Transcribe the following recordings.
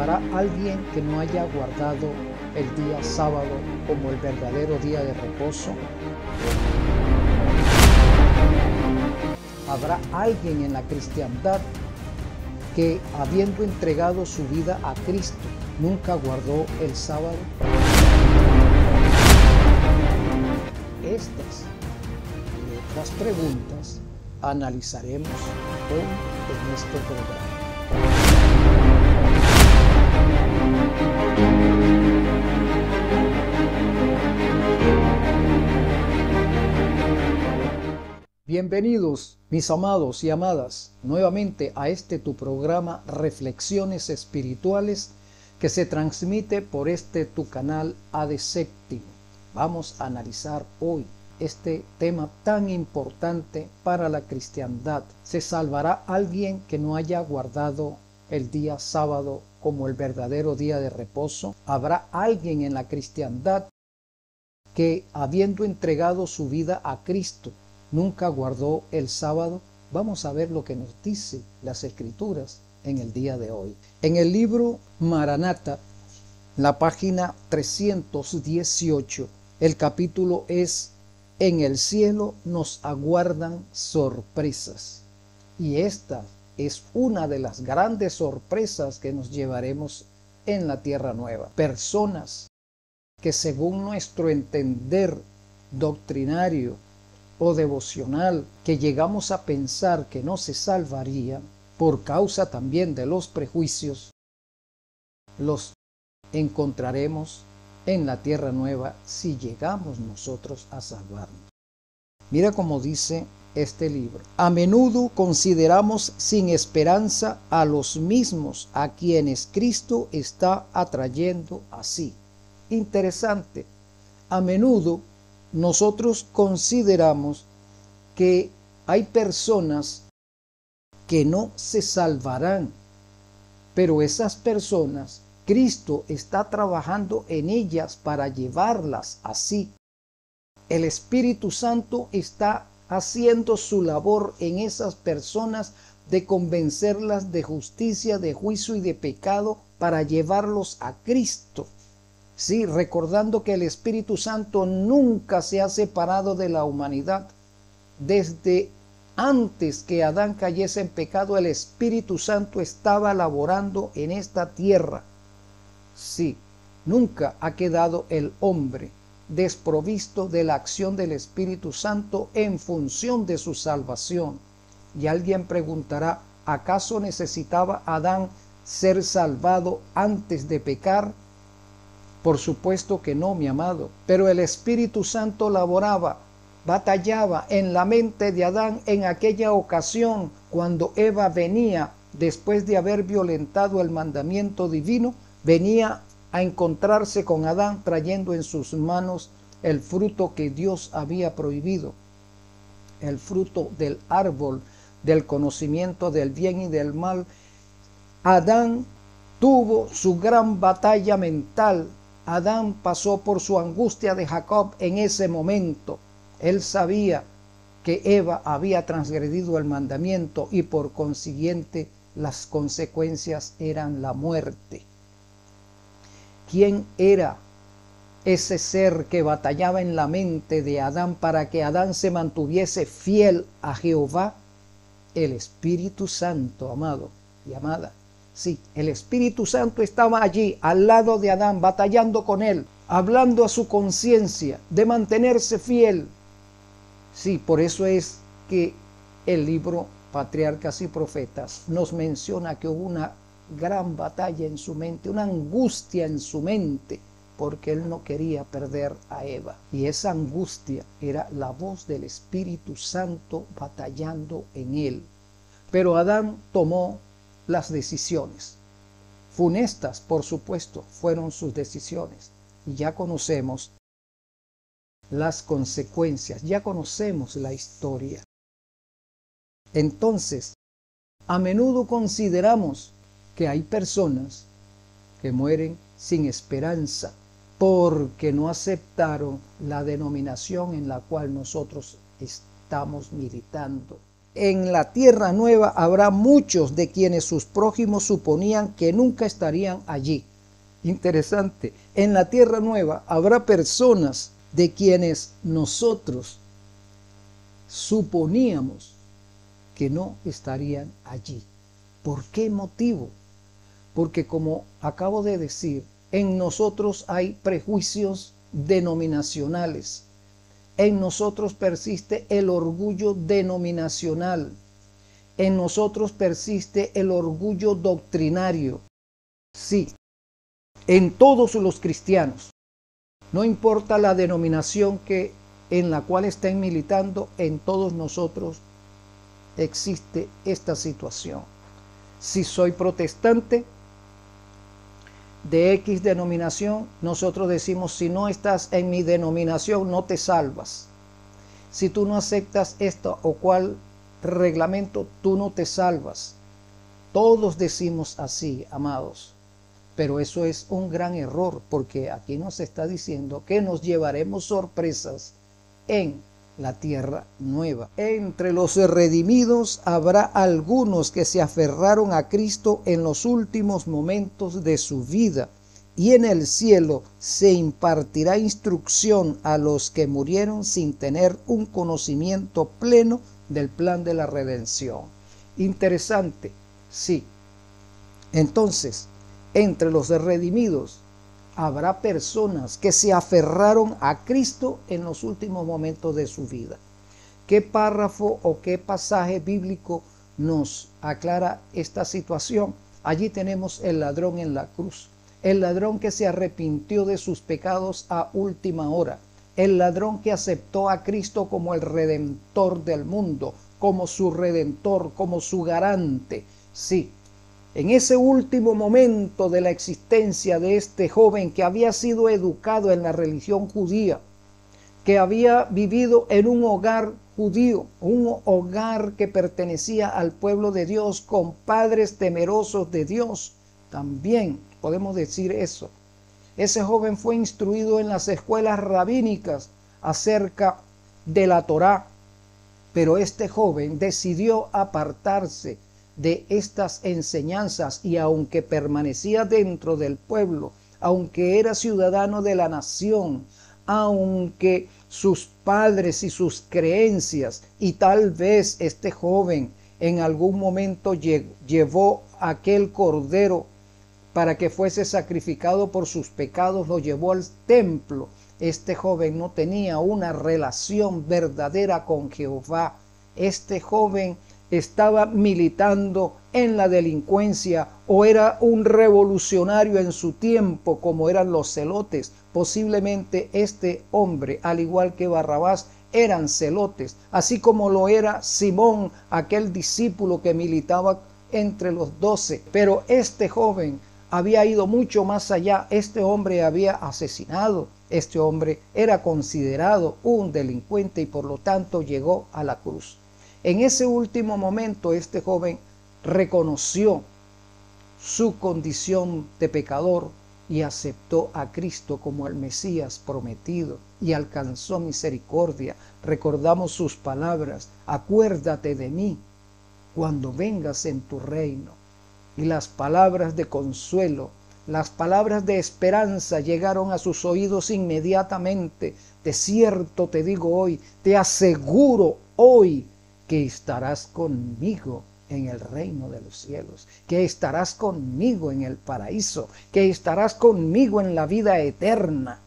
salvará alguien que no haya guardado el día sábado como el verdadero día de reposo? ¿Habrá alguien en la cristiandad que, habiendo entregado su vida a Cristo, nunca guardó el sábado? Estas y otras preguntas analizaremos hoy en este programa. Bienvenidos, mis amados y amadas, nuevamente a este tu programa Reflexiones Espirituales, que se transmite por este tu canal AD Séptimo. Vamos a analizar hoy este tema tan importante para la cristiandad. ¿Se salvará alguien que no haya guardado el día sábado como el verdadero día de reposo? ¿Habrá alguien en la cristiandad que, habiendo entregado su vida a Cristo, nunca guardó el sábado? Vamos a ver lo que nos dice las Escrituras en el día de hoy. En el libro Maranata, la página 318, el capítulo es En el cielo nos aguardan sorpresas. Y esta es una de las grandes sorpresas que nos llevaremos en la tierra nueva. Personas que, según nuestro entender doctrinario o devocional, que llegamos a pensar que no se salvarían por causa también de los prejuicios, los encontraremos en la tierra nueva si llegamos nosotros a salvarnos. Mira cómo dice este libro: a menudo consideramos sin esperanza a los mismos a quienes Cristo está atrayendo así. Interesante. A menudo nosotros consideramos que hay personas que no se salvarán, pero esas personas, Cristo está trabajando en ellas para llevarlas así. El Espíritu Santo está haciendo su labor en esas personas de convencerlas de justicia, de juicio y de pecado para llevarlos a Cristo. Sí, recordando que el Espíritu Santo nunca se ha separado de la humanidad. Desde antes que Adán cayese en pecado, el Espíritu Santo estaba laborando en esta tierra. Sí, nunca ha quedado el hombre desprovisto de la acción del Espíritu Santo en función de su salvación. Y alguien preguntará, ¿acaso necesitaba Adán ser salvado antes de pecar? Por supuesto que no, mi amado, pero el Espíritu Santo laboraba, batallaba en la mente de Adán en aquella ocasión cuando Eva venía, después de haber violentado el mandamiento divino, venía a encontrarse con Adán trayendo en sus manos el fruto que Dios había prohibido, el fruto del árbol del conocimiento del bien y del mal. Adán tuvo su gran batalla mental. Adán pasó por su angustia de Jacob en ese momento. Él sabía que Eva había transgredido el mandamiento y por consiguiente las consecuencias eran la muerte. ¿Quién era ese ser que batallaba en la mente de Adán para que Adán se mantuviese fiel a Jehová? El Espíritu Santo, amado y amada. Sí, el Espíritu Santo estaba allí, al lado de Adán, batallando con él, hablando a su conciencia de mantenerse fiel. Sí, por eso es que el libro Patriarcas y Profetas nos menciona que hubo una gran batalla en su mente, una angustia en su mente, porque él no quería perder a Eva. Y esa angustia era la voz del Espíritu Santo batallando en él. Pero Adán tomó las decisiones. Funestas, por supuesto, fueron sus decisiones. Y ya conocemos las consecuencias, ya conocemos la historia. Entonces, a menudo consideramos que hay personas que mueren sin esperanza porque no aceptaron la denominación en la cual nosotros estamos militando. en la tierra nueva habrá muchos de quienes sus prójimos suponían que nunca estarían allí. Interesante. En la tierra nueva habrá personas de quienes nosotros suponíamos que no estarían allí. ¿Por qué motivo? Porque, como acabo de decir, en nosotros hay prejuicios denominacionales. En nosotros persiste el orgullo denominacional. En nosotros persiste el orgullo doctrinario. Sí, en todos los cristianos. No importa la denominación en la cual estén militando, en todos nosotros existe esta situación. Si soy protestante de X denominación, nosotros decimos: si no estás en mi denominación, no te salvas. Si tú no aceptas esto o cual reglamento, tú no te salvas. Todos decimos así, amados. Pero eso es un gran error, porque aquí nos está diciendo que nos llevaremos sorpresas en la tierra nueva. Entre los redimidos habrá algunos que se aferraron a Cristo en los últimos momentos de su vida, y en el cielo se impartirá instrucción a los que murieron sin tener un conocimiento pleno del plan de la redención. Interesante, sí. Entonces, entre los redimidos habrá personas que se aferraron a Cristo en los últimos momentos de su vida. ¿Qué párrafo o qué pasaje bíblico nos aclara esta situación? Allí tenemos el ladrón en la cruz, el ladrón que se arrepintió de sus pecados a última hora, el ladrón que aceptó a Cristo como el redentor del mundo, como su redentor, como su garante. Sí, en ese último momento de la existencia de este joven que había sido educado en la religión judía, que había vivido en un hogar judío, un hogar que pertenecía al pueblo de Dios, con padres temerosos de Dios, también podemos decir eso. Ese joven fue instruido en las escuelas rabínicas acerca de la Torá, pero este joven decidió apartarse de estas enseñanzas, y aunque permanecía dentro del pueblo, aunque era ciudadano de la nación, aunque sus padres y sus creencias, y tal vez este joven en algún momento llevó aquel cordero para que fuese sacrificado por sus pecados, lo llevó al templo. Este joven no tenía una relación verdadera con Jehová. Este joven estaba militando en la delincuencia, o era un revolucionario en su tiempo, como eran los celotes. Posiblemente este hombre, al igual que Barrabás, eran celotes, así como lo era Simón, aquel discípulo que militaba entre los 12. Pero este joven había ido mucho más allá. Este hombre había asesinado, este hombre era considerado un delincuente, y por lo tanto llegó a la cruz. En ese último momento, este joven reconoció su condición de pecador y aceptó a Cristo como el Mesías prometido, y alcanzó misericordia. Recordamos sus palabras: acuérdate de mí cuando vengas en tu reino. Y las palabras de consuelo, las palabras de esperanza llegaron a sus oídos inmediatamente. De cierto te digo hoy, te aseguro hoy, que estarás conmigo en el reino de los cielos, que estarás conmigo en el paraíso, que estarás conmigo en la vida eterna.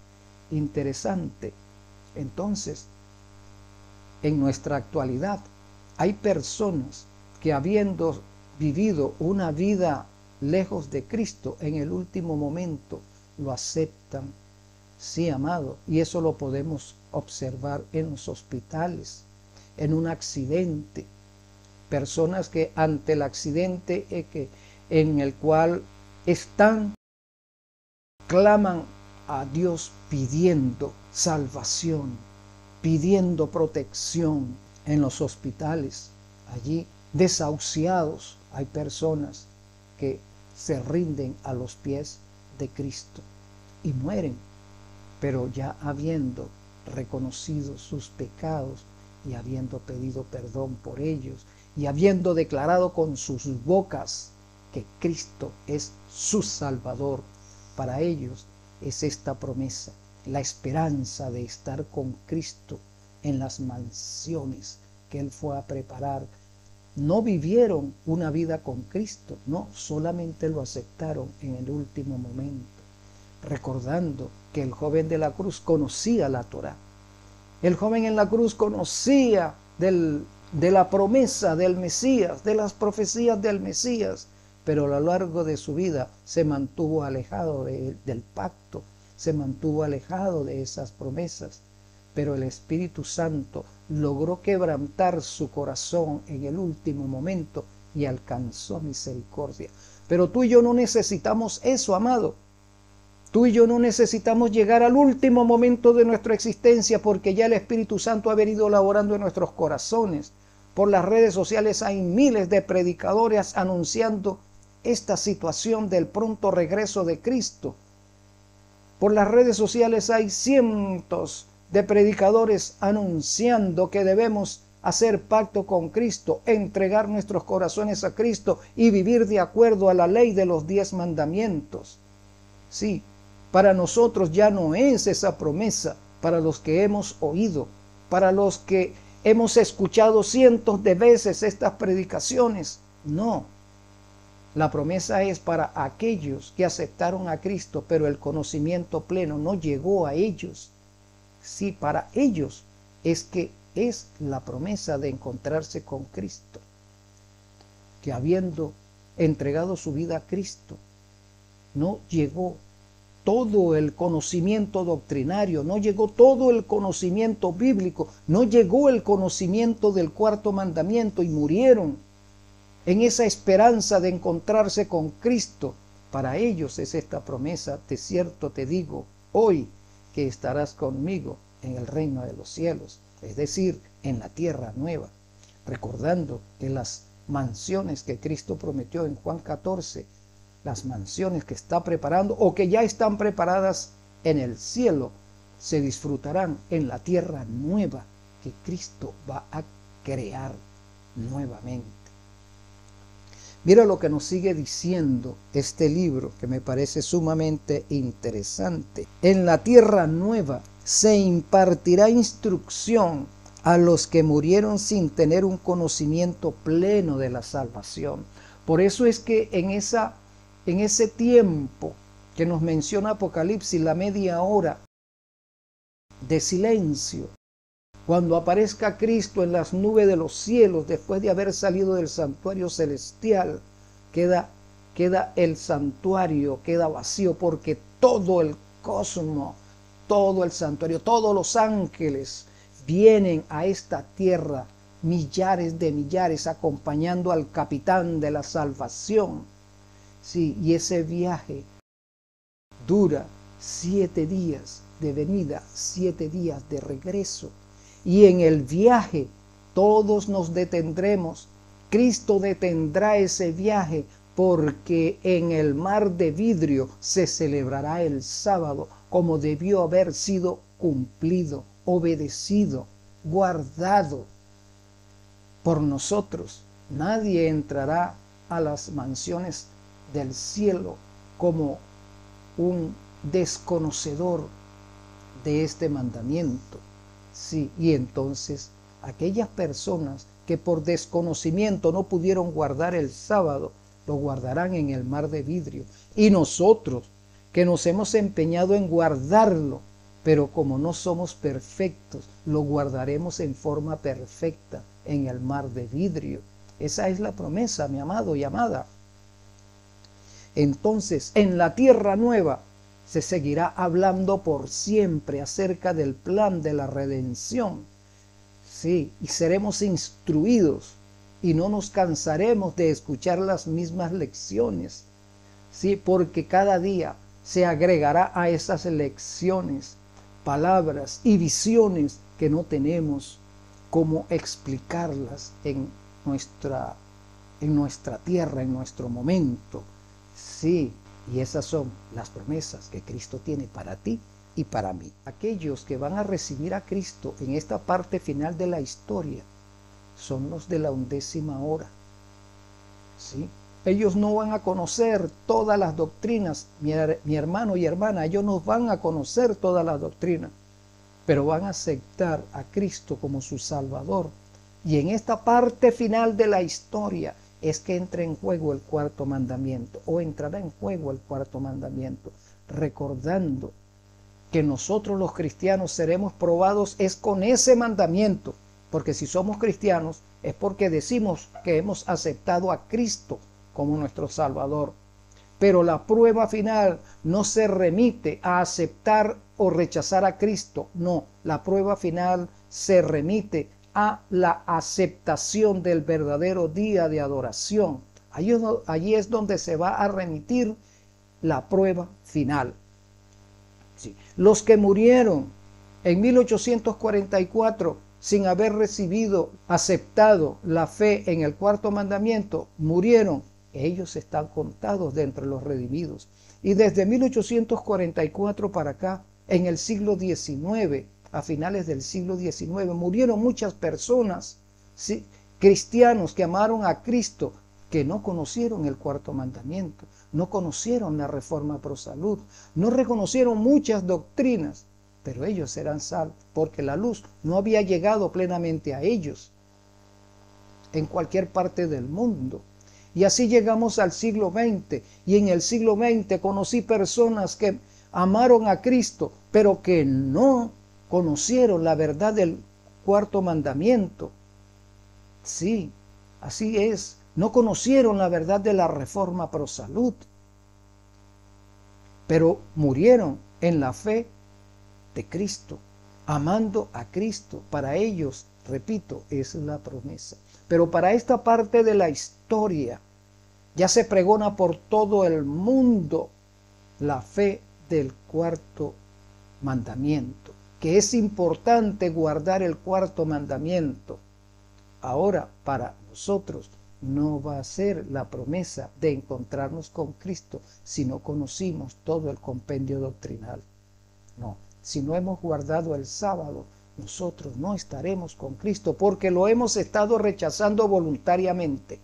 Interesante. Entonces, en nuestra actualidad hay personas que, habiendo vivido una vida lejos de Cristo, en el último momento lo aceptan. Sí, amado, y eso lo podemos observar en los hospitales, en un accidente. Personas que ante el accidente en el cual están, claman a Dios pidiendo salvación, pidiendo protección. En los hospitales, allí desahuciados, hay personas que se rinden a los pies de Cristo y mueren, pero ya habiendo reconocido sus pecados y habiendo pedido perdón por ellos, y habiendo declarado con sus bocas que Cristo es su Salvador, para ellos es esta promesa, la esperanza de estar con Cristo en las mansiones que Él fue a preparar. No vivieron una vida con Cristo, no, solamente lo aceptaron en el último momento, recordando que el joven de la cruz conocía la Torá. El joven en la cruz conocía de la promesa del Mesías, de las profecías del Mesías, pero a lo largo de su vida se mantuvo alejado del pacto, se mantuvo alejado de esas promesas. Pero el Espíritu Santo logró quebrantar su corazón en el último momento y alcanzó misericordia. Pero tú y yo no necesitamos eso, amado. Tú y yo no necesitamos llegar al último momento de nuestra existencia, porque ya el Espíritu Santo ha venido laborando en nuestros corazones. Por las redes sociales hay miles de predicadores anunciando esta situación del pronto regreso de Cristo. Por las redes sociales hay cientos de predicadores anunciando que debemos hacer pacto con Cristo, entregar nuestros corazones a Cristo y vivir de acuerdo a la ley de los 10 mandamientos. Sí, para nosotros ya no es esa promesa, para los que hemos oído, para los que hemos escuchado cientos de veces estas predicaciones. No, la promesa es para aquellos que aceptaron a Cristo, pero el conocimiento pleno no llegó a ellos. Sí, para ellos es que es la promesa de encontrarse con Cristo, que habiendo entregado su vida a Cristo, no llegó todo el conocimiento doctrinario, no llegó todo el conocimiento bíblico, no llegó el conocimiento del 4º mandamiento y murieron en esa esperanza de encontrarse con Cristo. Para ellos es esta promesa: de cierto te digo, hoy que estarás conmigo en el reino de los cielos, es decir, en la tierra nueva. Recordando que las mansiones que Cristo prometió en Juan 14, las mansiones que está preparando o que ya están preparadas en el cielo, se disfrutarán en la tierra nueva que Cristo va a crear nuevamente. Mira lo que nos sigue diciendo este libro, que me parece sumamente interesante. En la tierra nueva se impartirá instrucción a los que murieron sin tener un conocimiento pleno de la salvación. Por eso es que en ese tiempo que nos menciona Apocalipsis, la media hora de silencio, cuando aparezca Cristo en las nubes de los cielos, después de haber salido del santuario celestial, queda el santuario, queda vacío, porque todo el cosmos, todo el santuario, todos los ángeles vienen a esta tierra, millares de millares, acompañando al capitán de la salvación. Sí, y ese viaje dura 7 días de venida, 7 días de regreso. Y en el viaje todos nos detendremos. Cristo detendrá ese viaje, porque en el mar de vidrio se celebrará el sábado, como debió haber sido cumplido, obedecido, guardado por nosotros. Nadie entrará a las mansiones del cielo como un desconocedor de este mandamiento. Sí, y entonces aquellas personas que por desconocimiento no pudieron guardar el sábado, lo guardarán en el mar de vidrio. Y nosotros, que nos hemos empeñado en guardarlo, pero como no somos perfectos, lo guardaremos en forma perfecta en el mar de vidrio. Esa es la promesa, mi amado y amada. Entonces, en la tierra nueva se seguirá hablando por siempre acerca del plan de la redención. Sí, y seremos instruidos y no nos cansaremos de escuchar las mismas lecciones. Sí, porque cada día se agregará a esas lecciones palabras y visiones que no tenemos cómo explicarlas en nuestra tierra, en nuestro momento. Sí, y esas son las promesas que Cristo tiene para ti y para mí. Aquellos que van a recibir a Cristo en esta parte final de la historia son los de la 11ª hora. ¿Sí? Ellos no van a conocer todas las doctrinas, mi hermano y hermana, ellos no van a conocer todas las doctrinas, pero van a aceptar a Cristo como su Salvador. Y en esta parte final de la historia es que entra en juego el 4º mandamiento, o entrará en juego el 4º mandamiento, recordando que nosotros los cristianos seremos probados es con ese mandamiento, porque si somos cristianos es porque decimos que hemos aceptado a Cristo como nuestro Salvador. Pero la prueba final no se remite a aceptar o rechazar a Cristo, no, la prueba final se remite a la aceptación del verdadero día de adoración. Allí es donde se va a remitir la prueba final. Sí. Los que murieron en 1844 sin haber aceptado la fe en el 4º mandamiento, murieron. Ellos están contados de entre los redimidos. Y desde 1844 para acá, en el siglo XIX, a finales del siglo XIX, murieron muchas personas, ¿sí?, cristianos que amaron a Cristo, que no conocieron el 4º mandamiento, no conocieron la reforma pro salud, no reconocieron muchas doctrinas, pero ellos serán salvos, porque la luz no había llegado plenamente a ellos en cualquier parte del mundo. Y así llegamos al siglo XX, y en el siglo XX conocí personas que amaron a Cristo, pero que no conocieron la verdad del 4º mandamiento. Sí, así es. No conocieron la verdad de la reforma pro salud, pero murieron en la fe de Cristo, amando a Cristo. Para ellos, repito, es la promesa. Pero para esta parte de la historia, ya se pregona por todo el mundo la fe del 4º mandamiento, que es importante guardar el 4º mandamiento. Ahora, para nosotros, no va a ser la promesa de encontrarnos con Cristo si no conocimos todo el compendio doctrinal. No, si no hemos guardado el sábado, nosotros no estaremos con Cristo porque lo hemos estado rechazando voluntariamente.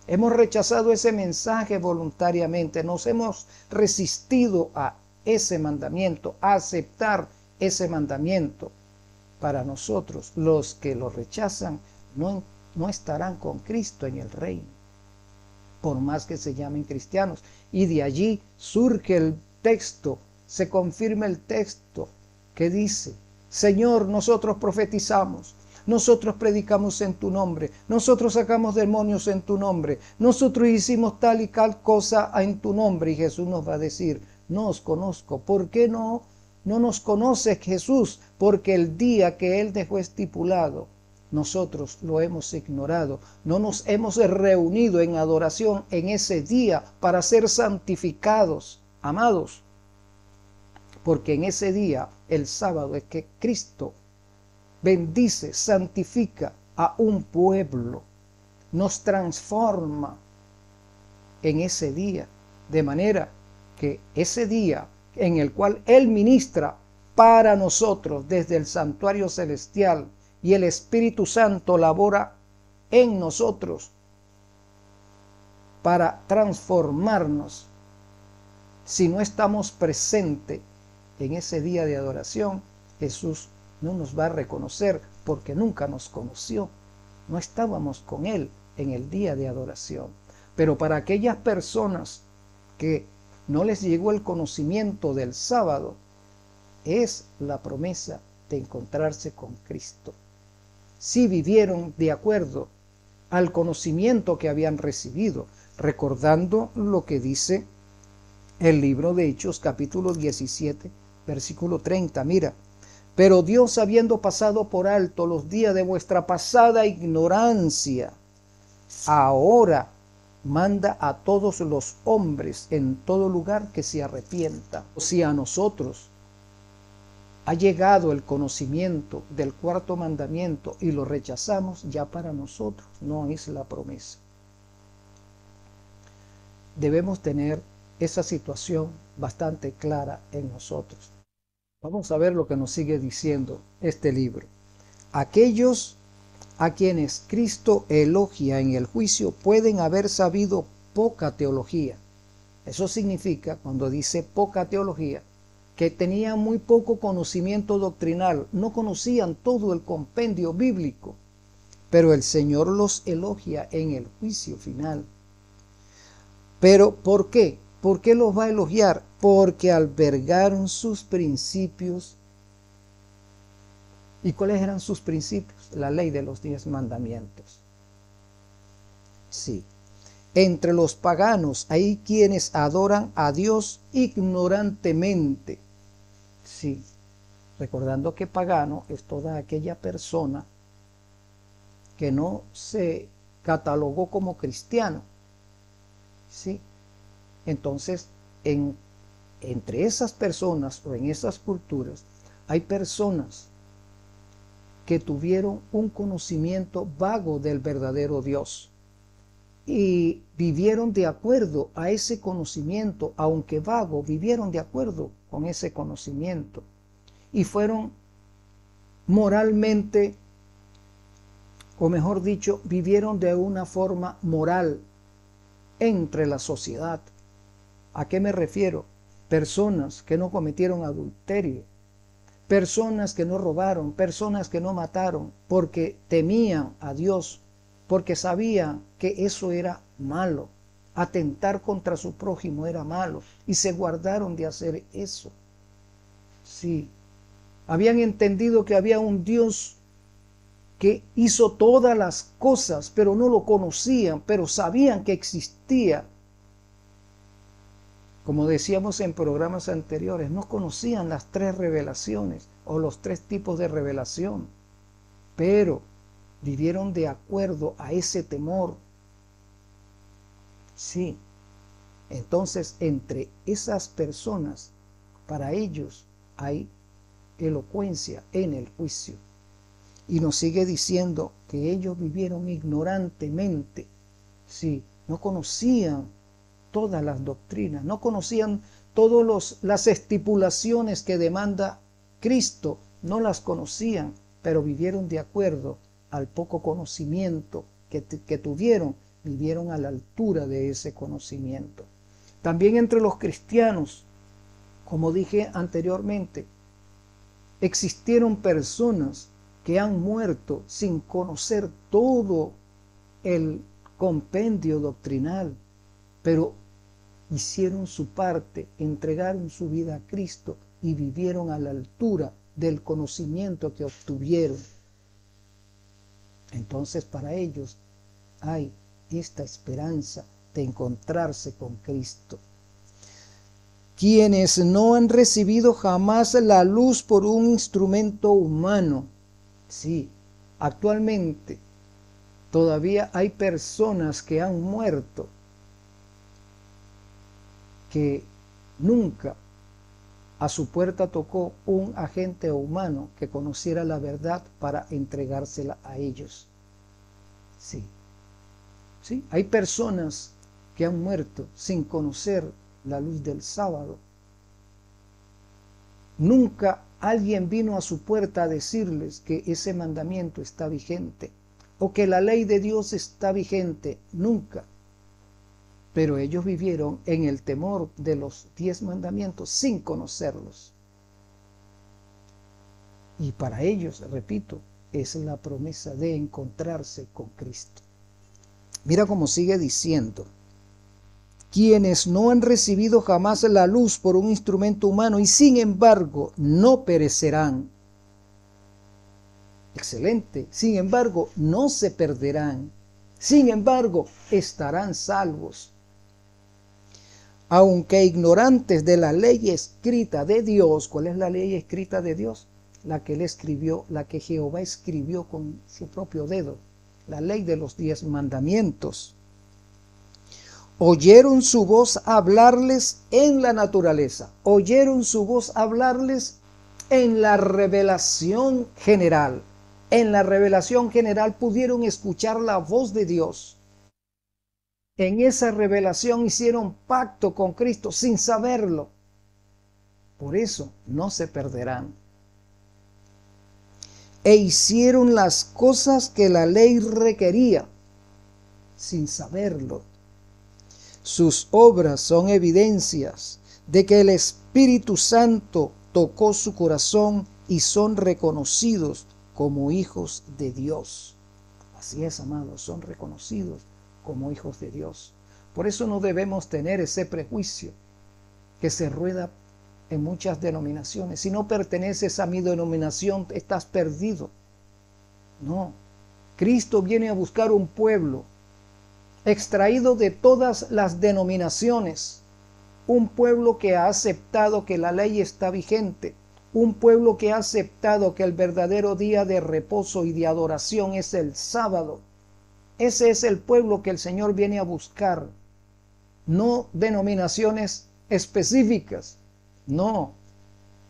Hemos rechazado ese mensaje voluntariamente, nos hemos resistido a ese mandamiento, a aceptar ese mandamiento. Para nosotros, los que lo rechazan, no estarán con Cristo en el reino, por más que se llamen cristianos. Y de allí surge el texto, se confirma el texto que dice: Señor, nosotros profetizamos, nosotros predicamos en tu nombre, nosotros sacamos demonios en tu nombre, nosotros hicimos tal y tal cosa en tu nombre. Y Jesús nos va a decir: no os conozco. ¿Por qué no nos conoce Jesús? Porque el día que Él dejó estipulado, nosotros lo hemos ignorado. No nos hemos reunido en adoración en ese día para ser santificados, amados. Porque en ese día, el sábado, es que Cristo bendice, santifica a un pueblo, nos transforma en ese día, de manera que ese día en el cual Él ministra para nosotros desde el santuario celestial y el Espíritu Santo labora en nosotros para transformarnos. Si no estamos presentes en ese día de adoración, Jesús no nos va a reconocer porque nunca nos conoció. No estábamos con Él en el día de adoración. Pero para aquellas personas que no les llegó el conocimiento del sábado, es la promesa de encontrarse con Cristo. Si vivieron de acuerdo al conocimiento que habían recibido, recordando lo que dice el libro de Hechos, capítulo 17, versículo 30. Mira: pero Dios, habiendo pasado por alto los días de vuestra pasada ignorancia, ahora manda a todos los hombres en todo lugar que se arrepientan. Si a nosotros ha llegado el conocimiento del 4º mandamiento y lo rechazamos, ya para nosotros no es la promesa. Debemos tener esa situación bastante clara en nosotros. Vamos a ver lo que nos sigue diciendo este libro. Aquellos a quienes Cristo elogia en el juicio pueden haber sabido poca teología. Eso significa, cuando dice poca teología, que tenían muy poco conocimiento doctrinal, no conocían todo el compendio bíblico, pero el Señor los elogia en el juicio final. ¿Pero por qué? ¿Por qué los va a elogiar? Porque albergaron sus principios. ¿Y cuáles eran sus principios? La ley de los 10 mandamientos. Sí. Entre los paganos hay quienes adoran a Dios ignorantemente. Sí. Recordando que pagano es toda aquella persona que no se catalogó como cristiano. Sí. Entonces, entre esas personas o en esas culturas hay personas que tuvieron un conocimiento vago del verdadero Dios y vivieron de acuerdo a ese conocimiento, aunque vago, vivieron de acuerdo con ese conocimiento y fueron moralmente, o mejor dicho, vivieron de una forma moral entre la sociedad. ¿A qué me refiero? Personas que no cometieron adulterio, personas que no robaron, personas que no mataron, porque temían a Dios, porque sabían que eso era malo. Atentar contra su prójimo era malo y se guardaron de hacer eso. Sí, habían entendido que había un Dios que hizo todas las cosas, pero no lo conocían, pero sabían que existía. Como decíamos en programas anteriores, no conocían las 3 revelaciones o los 3 tipos de revelación, pero vivieron de acuerdo a ese temor. Sí, entonces entre esas personas, para ellos hay elocuencia en el juicio. Y nos sigue diciendo que ellos vivieron ignorantemente. Sí, no conocían todas las doctrinas, no conocían todas las estipulaciones que demanda Cristo, no las conocían, pero vivieron de acuerdo al poco conocimiento que tuvieron, vivieron a la altura de ese conocimiento. También entre los cristianos, como dije anteriormente, existieron personas que han muerto sin conocer todo el compendio doctrinal, pero hicieron su parte, entregaron su vida a Cristo y vivieron a la altura del conocimiento que obtuvieron. Entonces para ellos hay esta esperanza de encontrarse con Cristo. Quienes no han recibido jamás la luz por un instrumento humano. Sí, actualmente todavía hay personas que han muerto que nunca a su puerta tocó un agente humano que conociera la verdad para entregársela a ellos. Sí, sí, hay personas que han muerto sin conocer la luz del sábado. Nunca alguien vino a su puerta a decirles que ese mandamiento está vigente o que la ley de Dios está vigente. Nunca. Pero ellos vivieron en el temor de los 10 mandamientos sin conocerlos. Y para ellos, repito, es la promesa de encontrarse con Cristo. Mira cómo sigue diciendo. Quienes no han recibido jamás la luz por un instrumento humano y sin embargo no perecerán. Excelente. Sin embargo, no se perderán. Sin embargo, estarán salvos. Aunque ignorantes de la ley escrita de Dios. ¿Cuál es la ley escrita de Dios? La que él escribió, la que Jehová escribió con su propio dedo. La ley de los 10 mandamientos. Oyeron su voz hablarles en la naturaleza. Oyeron su voz hablarles en la revelación general. En la revelación general pudieron escuchar la voz de Dios. En esa revelación hicieron pacto con Cristo sin saberlo. Por eso no se perderán. e hicieron las cosas que la ley requería, sin saberlo. Sus obras son evidencias de que el Espíritu Santo tocó su corazón y son reconocidos como hijos de Dios. Así es, amados, son reconocidos como hijos de Dios. Por eso no debemos tener ese prejuicio que se rueda en muchas denominaciones. Si no perteneces a mi denominación, estás perdido. No, Cristo viene a buscar un pueblo extraído de todas las denominaciones, un pueblo que ha aceptado que la ley está vigente, un pueblo que ha aceptado que el verdadero día de reposo y de adoración es el sábado. Ese es el pueblo que el Señor viene a buscar, no denominaciones específicas. No,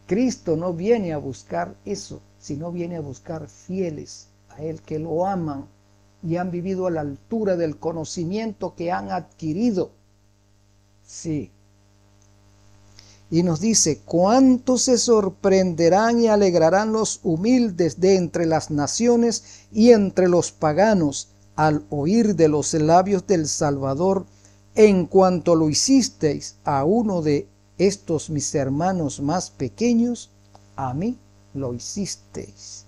Cristo no viene a buscar eso, sino viene a buscar fieles a Él, que lo aman y han vivido a la altura del conocimiento que han adquirido. Sí. Y nos dice, ¿cuántos se sorprenderán y alegrarán los humildes de entre las naciones y entre los paganos al oír de los labios del Salvador, en cuanto lo hicisteis a uno de estos mis hermanos más pequeños, a mí lo hicisteis?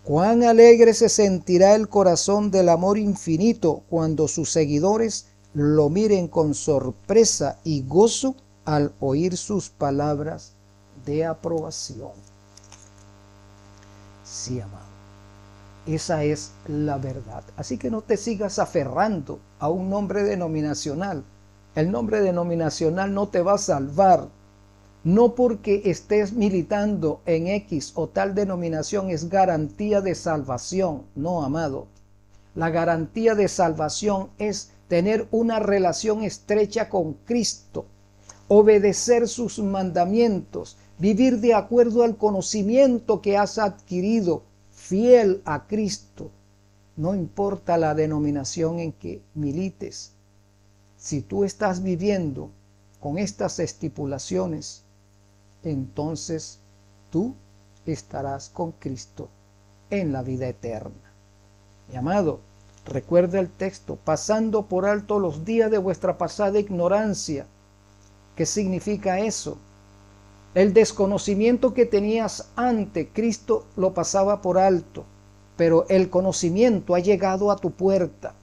Cuán alegre se sentirá el corazón del amor infinito cuando sus seguidores lo miren con sorpresa y gozo al oír sus palabras de aprobación. Sí, amado, esa es la verdad. Así que no te sigas aferrando a un nombre denominacional. El nombre denominacional no te va a salvar. No porque estés militando en X o tal denominación es garantía de salvación. No, amado. La garantía de salvación es tener una relación estrecha con Cristo, obedecer sus mandamientos, vivir de acuerdo al conocimiento que has adquirido, fiel a Cristo. No importa la denominación en que milites. Si tú estás viviendo con estas estipulaciones, entonces tú estarás con Cristo en la vida eterna. Mi amado, recuerda el texto, pasando por alto los días de vuestra pasada ignorancia. ¿Qué significa eso? El desconocimiento que tenías ante Cristo lo pasaba por alto, pero el conocimiento ha llegado a tu puerta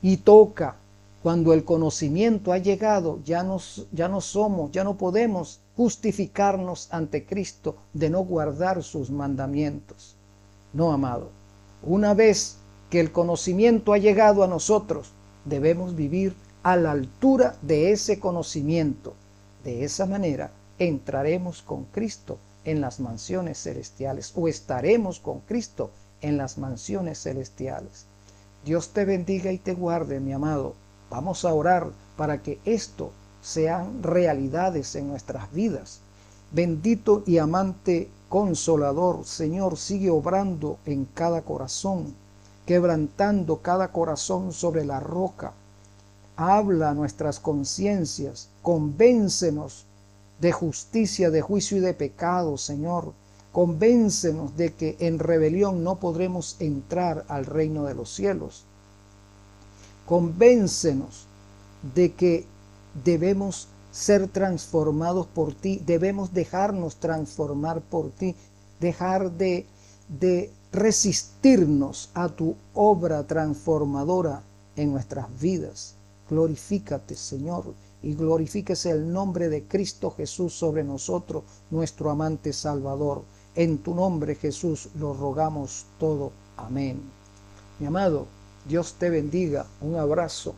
y toca. Cuando el conocimiento ha llegado, ya no podemos justificarnos ante Cristo de no guardar sus mandamientos. No, amado. Una vez que el conocimiento ha llegado a nosotros, debemos vivir a la altura de ese conocimiento. De esa manera entraremos con Cristo en las mansiones celestiales, o estaremos con Cristo en las mansiones celestiales. Dios te bendiga y te guarde, mi amado. Vamos a orar para que esto sean realidades en nuestras vidas. Bendito y amante Consolador, Señor, sigue obrando en cada corazón, quebrantando cada corazón sobre la roca. Habla a nuestras conciencias, convéncenos de justicia, de juicio y de pecado, Señor. Convéncenos de que en rebelión no podremos entrar al reino de los cielos. Convéncenos de que debemos ser transformados por ti, debemos dejarnos transformar por ti, dejar de resistirnos a tu obra transformadora en nuestras vidas. Glorifícate, Señor, y glorifíquese el nombre de Cristo Jesús sobre nosotros, nuestro amante Salvador. En tu nombre, Jesús, lo rogamos todo. Amén. Mi amado, Dios te bendiga. Un abrazo.